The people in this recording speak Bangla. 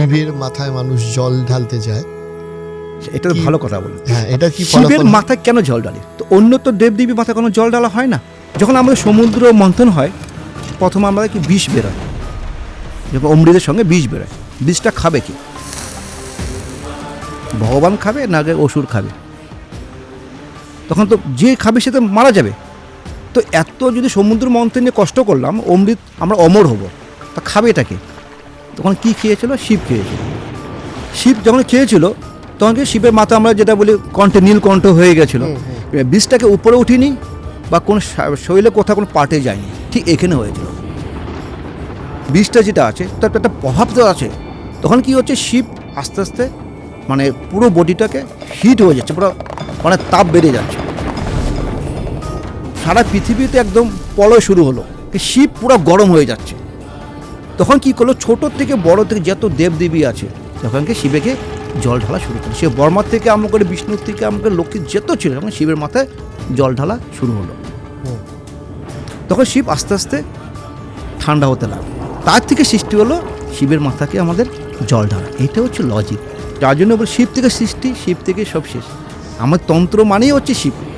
শিবের মাথায় মানুষ জল ঢালতে যায়, এটা তো ভালো কথা বলে। হ্যাঁ, এটা কি শিবের ফলাফল? মাথায় কেন জল ঢালি? তো অন্য তো দেবদেবীর মাথায় কোনো জল ঢালা হয় না। যখন আমাদের সমুদ্র মন্থন হয়, প্রথমে আমরা কি বিষ বেরোয়, যখন অমৃতের সঙ্গে বিষ বেরোয়, বিষটা খাবে কি? ভগবান খাবে না আগে অসুর খাবে? তখন তো যে খাবে সে তো মারা যাবে। তো এত যদি সমুদ্র মন্থন নিয়ে কষ্ট করলাম, অমৃত আমরা অমর হব, তা খাবে এটাকে? তখন কি খেয়েছিল? শিব খেয়েছিল। শিব যখন খেয়েছিল তখন কি শিবের মাথা আমরা যেটা বলি কণ্ঠে নীলকণ্ঠ হয়ে গেছিলো। বিষটাকে উপরে উঠিনি বা কোনো শরীরে কোথাও কোনো পার্টে যায়নি, ঠিক এখানে হয়েছিল। বিষটা যেটা আছে তার একটা প্রভাব তো আছে। তখন কি হচ্ছে, শিব আস্তে আস্তে মানে পুরো বডিটাকে হিট হয়ে যাচ্ছে, পুরো মানে তাপ বেড়ে যাচ্ছে। সারা পৃথিবীতে একদম প্রলয় শুরু হলো, শিব পুরো গরম হয়ে যাচ্ছে। তখন কি করলো, ছোট থেকে বড় থেকে যত দেবদেবী আছে তখনকে শিবেকে জল ঢালা শুরু করলো। সে বর্মার থেকে আরম্ভ করে বিষ্ণুর থেকে আরম্ভ করে লক্ষ্মীর যত ছিল, তখন শিবের মাথায় জল ঢালা শুরু হলো। তখন শিব আস্তে আস্তে ঠান্ডা হতে লাগলো। তার থেকে সৃষ্টি হলো শিবের মাথাকে আমাদের জল ঢালা। এটা হচ্ছে লজিক। যার জন্য শিব থেকে সৃষ্টি, শিব থেকে সব শেষ। আমার তন্ত্র মানেই হচ্ছে শিব।